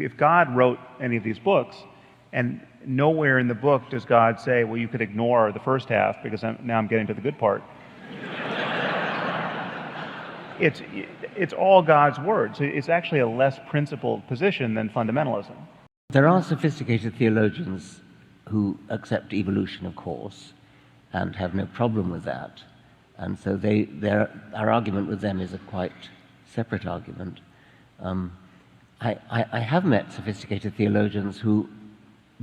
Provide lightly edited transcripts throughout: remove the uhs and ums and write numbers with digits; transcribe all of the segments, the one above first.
If God wrote any of these books, and nowhere in the book does God say, well, you could ignore the first half because now I'm getting to the good part. It's all God's word. So it's actually a less principled position than fundamentalism. There are sophisticated theologians who accept evolution, of course, and have no problem with that. And so our argument with them is a quite separate argument. I have met sophisticated theologians who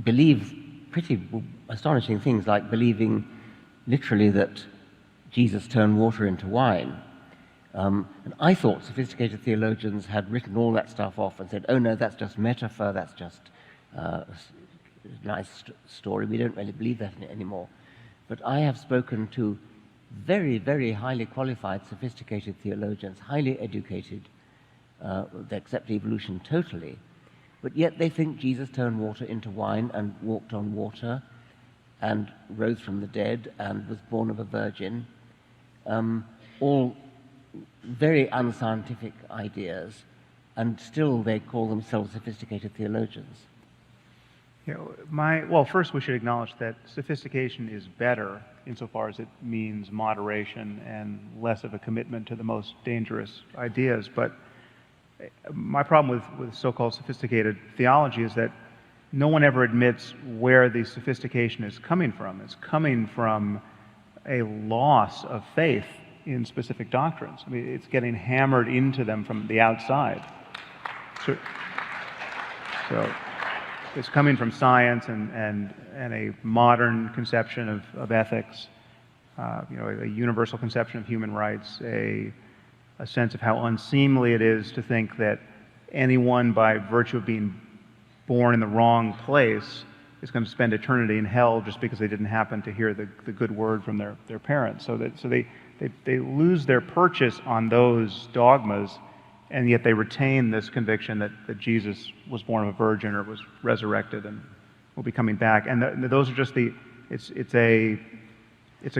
believe pretty astonishing things, like believing literally that Jesus turned water into wine. And I thought sophisticated theologians had written all that stuff off and said, oh no, that's just metaphor, that's just a nice story, we don't really believe that anymore. But I have spoken to very, very highly qualified, sophisticated theologians, highly educated. They accept evolution totally, but yet they think Jesus turned water into wine and walked on water and rose from the dead and was born of a virgin. All very unscientific ideas, and still they call themselves sophisticated theologians. Well, first we should acknowledge that sophistication is better insofar as it means moderation and less of a commitment to the most dangerous ideas. But my problem with so-called sophisticated theology is that no one ever admits where the sophistication is coming from. It's coming from a loss of faith in specific doctrines. I mean, it's getting hammered into them from the outside. So it's coming from science and a modern conception of ethics, a universal conception of human rights, a sense of how unseemly it is to think that anyone, by virtue of being born in the wrong place, is going to spend eternity in hell just because they didn't happen to hear the good word from their parents. So they lose their purchase on those dogmas, and yet they retain this conviction that Jesus was born of a virgin or was resurrected and will be coming back. And those are just it's a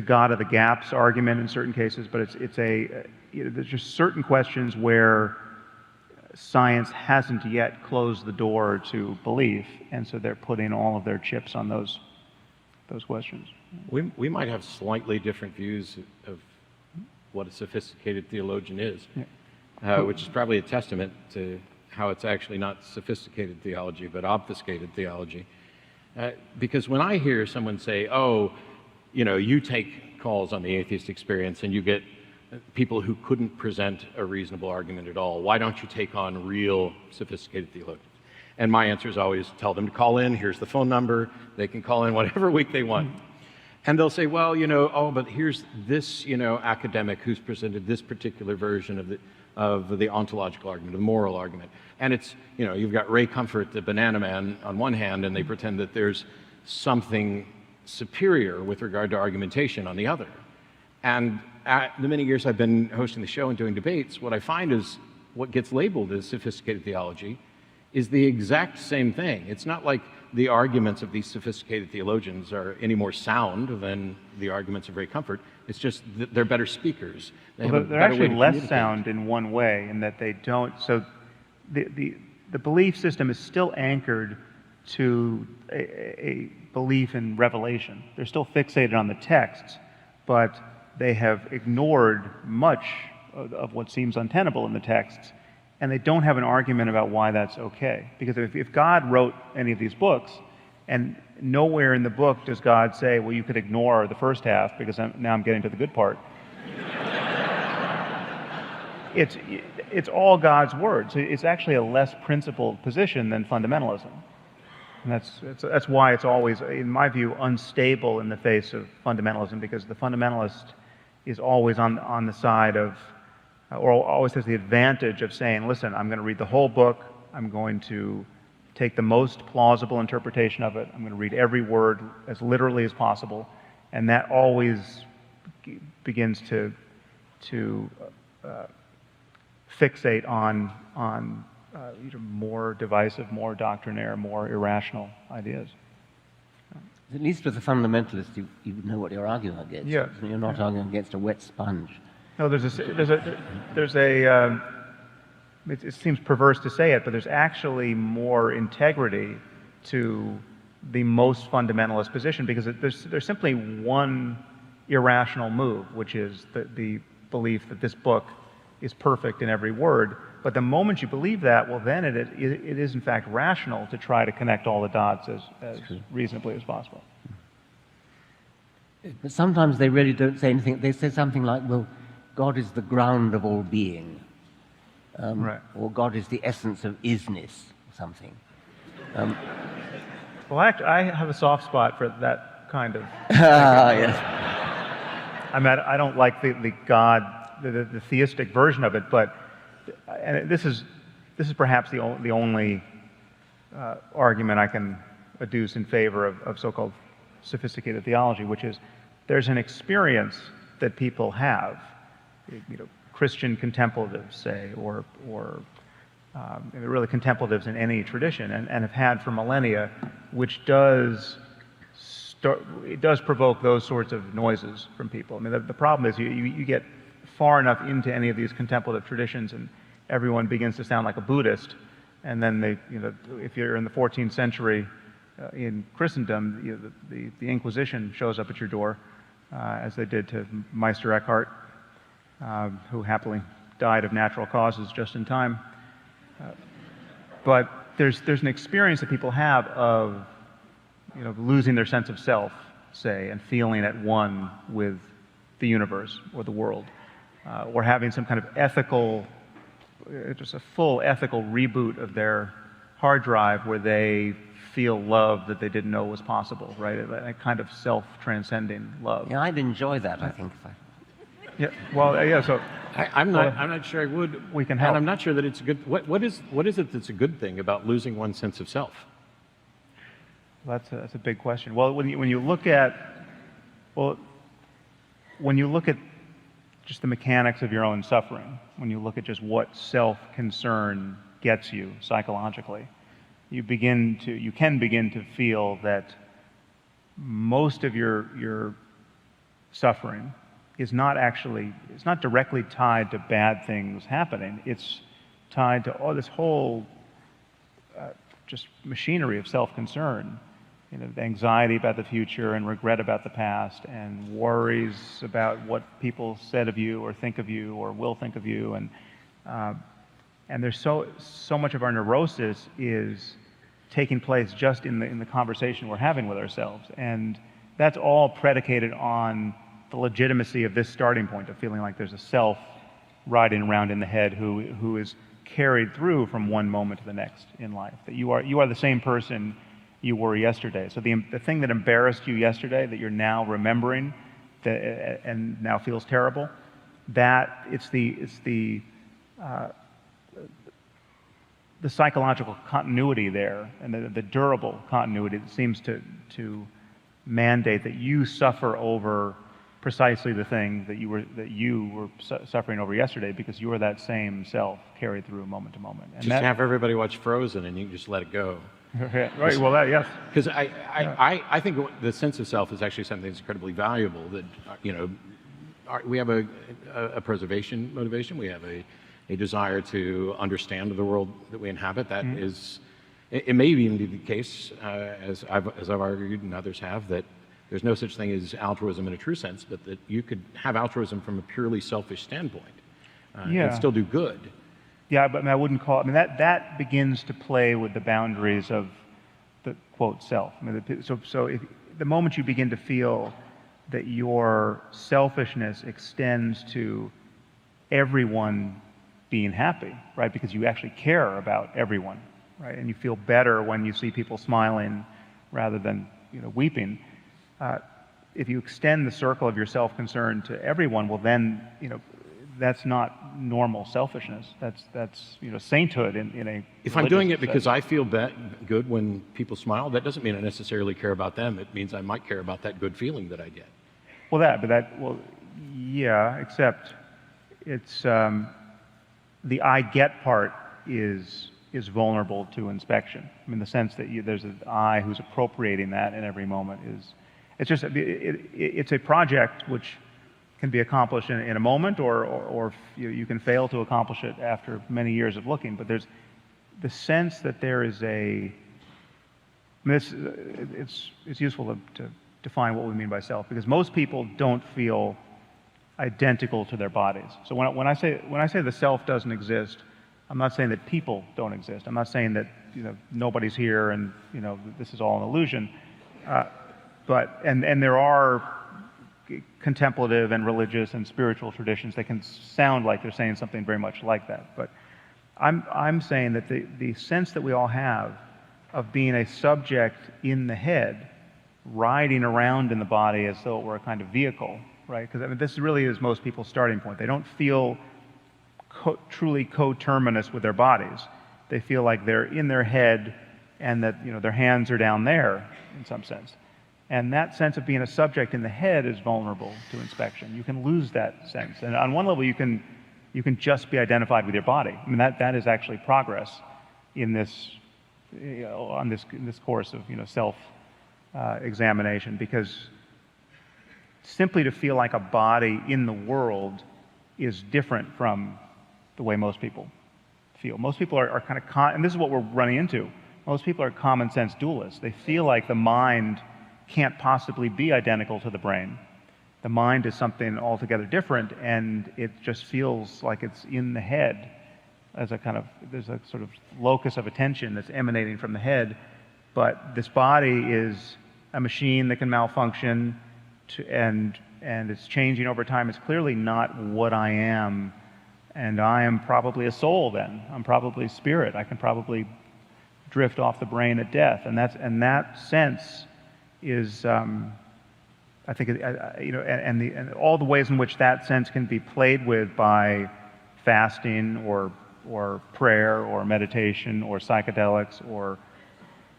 God of the gaps argument in certain cases, but there's just certain questions where science hasn't yet closed the door to belief, and so they're putting all of their chips on those questions. We might have slightly different views of what a sophisticated theologian is, which is probably a testament to how it's actually not sophisticated theology, but obfuscated theology. Because when I hear someone say, oh, you take calls on the atheist experience and you get people who couldn't present a reasonable argument at all, why don't you take on real sophisticated theologians? And my answer is always tell them to call in, here's the phone number, they can call in whatever week they want. And they'll say, well, but here's this, academic who's presented this particular version of the ontological argument, the moral argument. And it's, you've got Ray Comfort, the banana man, on one hand, and they pretend that there's something superior with regard to argumentation on the other. And at the many years I've been hosting the show and doing debates, what I find is what gets labeled as sophisticated theology is the exact same thing. It's not like the arguments of these sophisticated theologians are any more sound than the arguments of Ray Comfort. It's just that they're better speakers. They're actually less sound in one way, in that they don't. So the belief system is still anchored to a belief in revelation. They're still fixated on the texts, but they have ignored much of what seems untenable in the texts, and they don't have an argument about why that's okay. Because if God wrote any of these books, and nowhere in the book does God say, well, you could ignore the first half because now I'm getting to the good part. It's all God's word. So it's actually a less principled position than fundamentalism. And that's why it's always, in my view, unstable in the face of fundamentalism, because the fundamentalist is always on the side of, or always has the advantage of saying, listen, I'm going to read the whole book, I'm going to take the most plausible interpretation of it, I'm going to read every word as literally as possible, and that always begins to fixate on more divisive, more doctrinaire, more irrational ideas. At least with the fundamentalists, you know what you're arguing against. Yeah. You're not arguing against a wet sponge. No, there's it seems perverse to say it, but there's actually more integrity to the most fundamentalist position, because there's simply one irrational move, which is the belief that this book is perfect in every word. But the moment you believe that, well, then it is in fact rational to try to connect all the dots as reasonably as possible. But sometimes they really don't say anything. They say something like, well, God is the ground of all being. Right. Or God is the essence of isness, or something. Well, I have a soft spot for that kind of. Yes. I mean, I don't like the God, the theistic version of it, but and this is perhaps the only argument I can adduce in favor of so-called sophisticated theology, which is there's an experience that people have, Christian contemplatives, say, or really contemplatives in any tradition, and have had for millennia, which does provoke those sorts of noises from people. I mean, the problem is you get far enough into any of these contemplative traditions, and everyone begins to sound like a Buddhist, and then if you're in the 14th century in Christendom, the Inquisition shows up at your door, as they did to Meister Eckhart, who happily died of natural causes just in time. But there's an experience that people have of losing their sense of self, say, and feeling at one with the universe or the world, or having some kind of ethical, just a full ethical reboot of their hard drive where they feel love that they didn't know was possible, right? A kind of self-transcending love. Yeah, I'd enjoy that, I think. Yeah, well, yeah, so... I'm not sure I would. We can help. And I'm not sure that it's a good... What is it that's a good thing about losing one's sense of self? That's a big question. Well, when you look at just the mechanics of your own suffering, when you look at just what self-concern gets you psychologically, you can begin to feel that most of your suffering is not directly tied to bad things happening. It's tied to this whole just machinery of self-concern, anxiety about the future and regret about the past and worries about what people said of you or think of you or will think of you, and there's so much of our neurosis is taking place just in the conversation we're having with ourselves, and that's all predicated on the legitimacy of this starting point of feeling like there's a self riding around in the head who is carried through from one moment to the next in life. That you are the same person you were yesterday. So the thing that embarrassed you yesterday that you're now remembering and now feels terrible, that it's the psychological continuity there and the durable continuity that seems to mandate that you suffer over precisely the thing that you were suffering over yesterday, because you are that same self carried through moment to moment. And just have everybody watch Frozen and you can just let it go. Right. Well, yes. Because I think the sense of self is actually something that's incredibly valuable. That we have a preservation motivation. We have a desire to understand the world that we inhabit. That is, it may even be the case, as I've argued and others have, that there's no such thing as altruism in a true sense, but that you could have altruism from a purely selfish standpoint and still do good. Yeah, but I wouldn't call it. I mean, that begins to play with the boundaries of the quote self. I mean, so if the moment you begin to feel that your selfishness extends to everyone being happy, right? Because you actually care about everyone, right? And you feel better when you see people smiling rather than weeping. If you extend the circle of your self-concern to everyone, well, then that's not normal selfishness. That's sainthood in a. If I'm doing it because I feel good when people smile, that doesn't mean I necessarily care about them. It means I might care about that good feeling that I get. Well, yeah, except it's the I get part is vulnerable to inspection. I mean, the sense that there's an I who's appropriating that in every moment it's a project which can be accomplished in a moment, or you can fail to accomplish it after many years of looking. But there's the sense that there is it's useful to define what we mean by self, because most people don't feel identical to their bodies. So when I say the self doesn't exist, I'm not saying that people don't exist. I'm not saying that nobody's here and this is all an illusion. But there are contemplative and religious and spiritual traditions that can sound like they're saying something very much like that. But I'm saying that the sense that we all have of being a subject in the head, riding around in the body as though it were a kind of vehicle, right? Because this really is most people's starting point. They don't feel truly coterminous with their bodies. They feel like they're in their head and that their hands are down there in some sense. And that sense of being a subject in the head is vulnerable to inspection. You can lose that sense. And on one level, you can just be identified with your body. I mean, that is actually progress in this in this course of self examination, because simply to feel like a body in the world is different from the way most people feel. Most people are kind of and this is what we're running into. Most people are common sense dualists. They feel like the mind can't possibly be identical to the brain. The mind is something altogether different, and it just feels like it's in the head as there's a sort of locus of attention that's emanating from the head. But this body is a machine that can malfunction, and it's changing over time. It's clearly not what I am, and I am probably a soul then. I'm probably spirit. I can probably drift off the brain at death, and that sense is, I think, and all the ways in which that sense can be played with by fasting or prayer or meditation or psychedelics or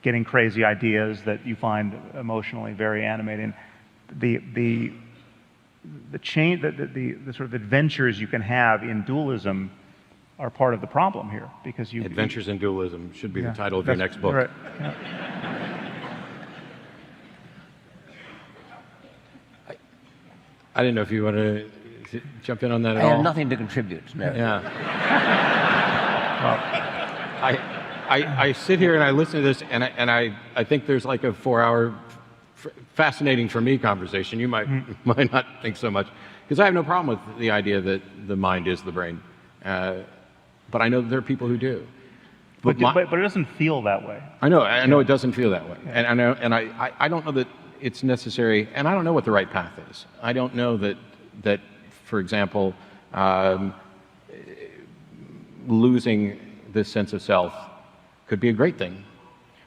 getting crazy ideas that you find emotionally very animating. The sort of adventures you can have in dualism are part of the problem here, because Adventures in Dualism should be the title of your next book. Right. Yeah. I didn't know if you want to jump in on that at all. I have nothing to contribute, no. Yeah. I sit here and I listen to this, and I think there's like a 4-hour fascinating for me conversation. You might not think so much, because I have no problem with the idea that the mind is the brain, but I know there are people who do. But it doesn't feel that way. I know it doesn't feel that way, yeah. and I don't know that it's necessary, and I don't know what the right path is. I don't know that for example, losing this sense of self could be a great thing.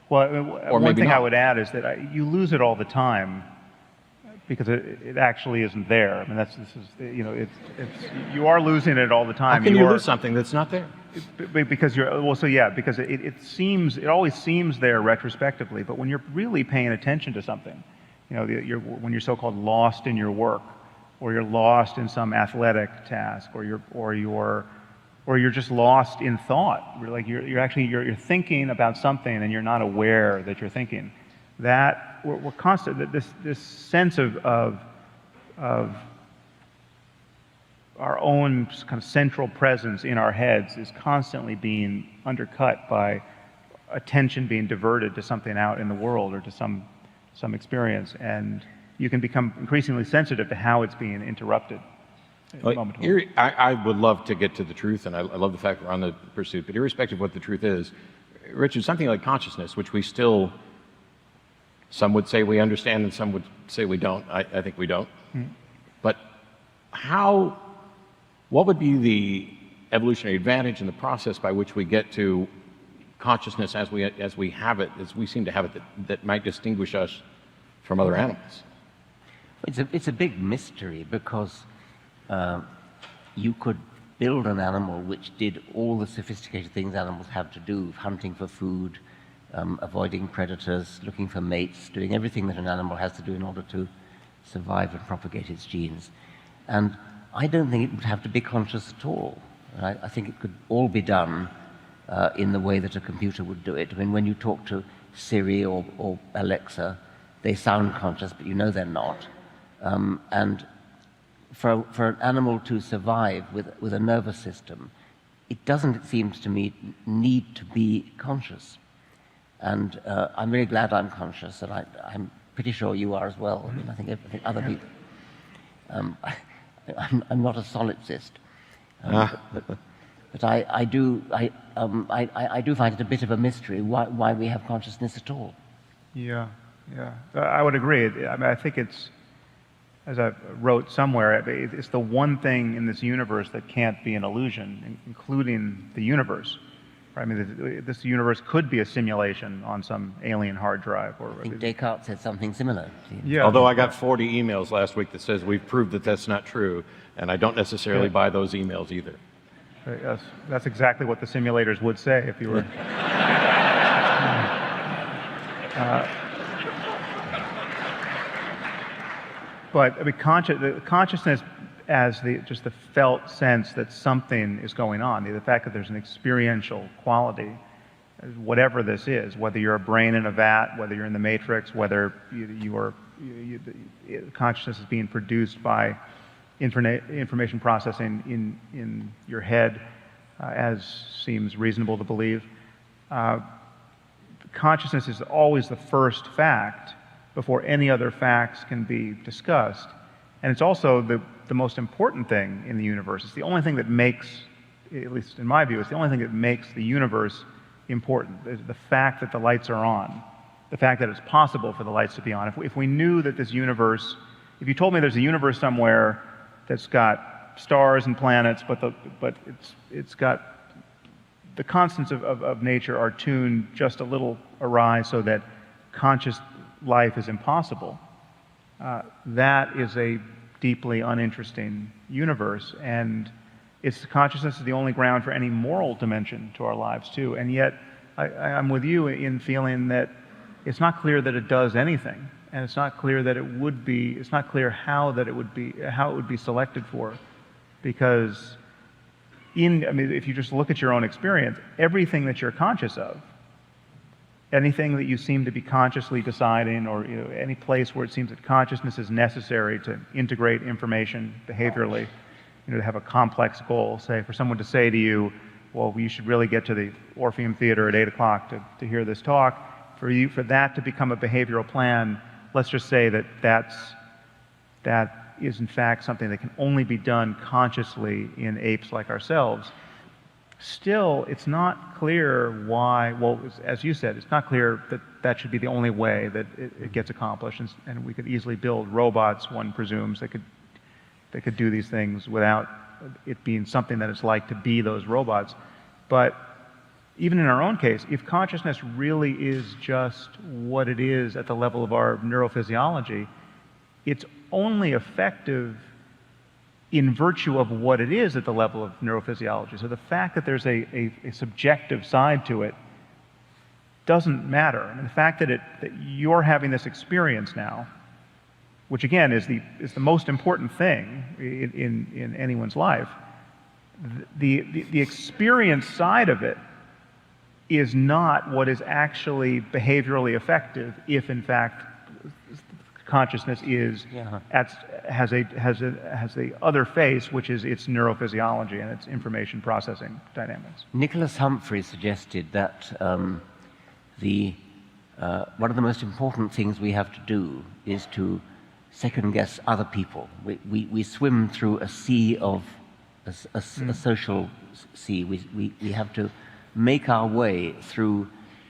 Well, or one thing not. I would add is that you lose it all the time because it actually isn't there. I mean, you are losing it all the time. How can you lose something that's not there? Because because it always seems there retrospectively, but when you're really paying attention to something, when you're so-called lost in your work, or you're lost in some athletic task, or you're just lost in thought. You're thinking about something and you're not aware that you're thinking. That we're constant. This sense of our own kind of central presence in our heads is constantly being undercut by attention being diverted to something out in the world or to some experience, and you can become increasingly sensitive to how it's being interrupted. I would love to get to the truth, and I love the fact we're on the pursuit, but irrespective of what the truth is, Richard, something like consciousness, which we still, some would say we understand and some would say we don't. I think we don't. But what would be the evolutionary advantage in the process by which we get to consciousness as we have it, as we seem to have it, that might distinguish us from other animals? It's a big mystery, because you could build an animal which did all the sophisticated things animals have to do, hunting for food, avoiding predators, looking for mates, doing everything that an animal has to do in order to survive and propagate its genes. And I don't think it would have to be conscious at all. I think it could all be done in the way that a computer would do it. I mean, when you talk to Siri or Alexa, they sound conscious, but you know they're not. And for an animal to survive with a nervous system, it doesn't, it seems to me, need to be conscious. And I'm really glad I'm conscious, and I'm pretty sure you are as well. I mean, I think other people. I'm not a solipsist, but I do find it a bit of a mystery why we have consciousness at all. Yeah, yeah. I would agree. I mean, I think it's, as I wrote somewhere, it's the one thing in this universe that can't be an illusion, including the universe. I mean, this universe could be a simulation on some alien hard drive. Or I think Descartes said something similar. Yeah. Although I got 40 emails last week that says we've proved that that's not true, and I don't necessarily buy those emails either. Yes, that's exactly what the simulators would say if you were. But I mean, consciousness as just the felt sense that something is going on, the fact that there's an experiential quality, whatever this is, whether you're a brain in a vat, whether you're in the matrix, whether consciousness is being produced by information processing in your head, as seems reasonable to believe. Consciousness is always the first fact before any other facts can be discussed. And it's also the most important thing in the universe. It's the only thing that makes, at least in my view, it's the only thing that makes the universe important. The fact that the lights are on, the fact that it's possible for the lights to be on. If we knew that this universe, if you told me there's a universe somewhere that's got stars and planets, but it's got the constants of nature are tuned just a little awry so that conscious life is impossible, that is a deeply uninteresting universe, and consciousness is the only ground for any moral dimension to our lives too. And yet, I'm with you in feeling that it's not clear that it does anything, and it's not clear that it would be. It's not clear how it would be selected for, because I mean, if you just look at your own experience, everything that you're conscious of, anything that you seem to be consciously deciding, or any place where it seems that consciousness is necessary to integrate information behaviorally, to have a complex goal, say for someone to say to you, well, you should really get to the Orpheum Theater at 8 o'clock to hear this talk, for that to become a behavioral plan, let's just say that is in fact something that can only be done consciously in apes like ourselves. Still, it's not clear why, well, as you said, it's not clear that that should be the only way that it gets accomplished, and we could easily build robots, one presumes, that could do these things without it being something that it's like to be those robots. But even in our own case, if consciousness really is just what it is at the level of our neurophysiology, it's only effective in virtue of what it is at the level of neurophysiology. So the fact that there's a subjective side to it doesn't matter. I mean, the fact that you're having this experience now, which again is the most important thing in anyone's life, the experience side of it is not what is actually behaviorally effective if in fact consciousness is has the other face, which is its neurophysiology and its information processing dynamics. Nicholas Humphrey suggested that one of the most important things we have to do is to second guess other people. We swim through a sea of a social sea. We have to make our way through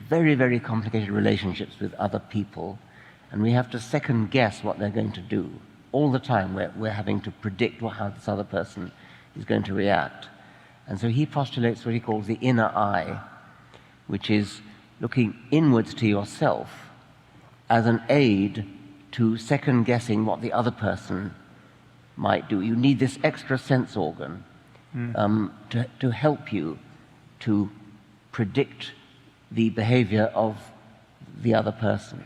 very, very complicated relationships with other people, and we have to second guess what they're going to do. All the time we're having to predict how this other person is going to react. And so he postulates what he calls the inner eye, which is looking inwards to yourself as an aid to second guessing what the other person might do. You need this extra sense organ to help you to predict the behavior of the other person.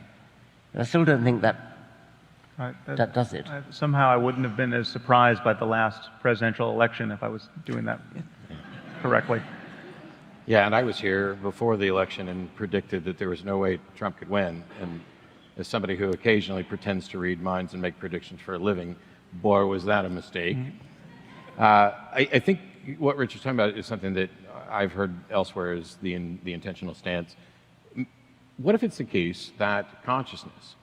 I still don't think that does it. Somehow I wouldn't have been as surprised by the last presidential election if I was doing that correctly. Yeah, and I was here before the election and predicted that there was no way Trump could win. And as somebody who occasionally pretends to read minds and make predictions for a living, boy, was that a mistake. I think what Richard's talking about is something that I've heard elsewhere is the intentional stance. What if it's the case that consciousness,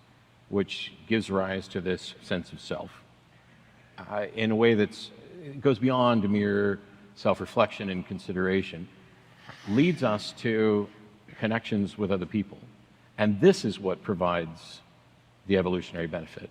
which gives rise to this sense of self, in a way that goes beyond mere self-reflection and consideration, leads us to connections with other people? And this is what provides the evolutionary benefit.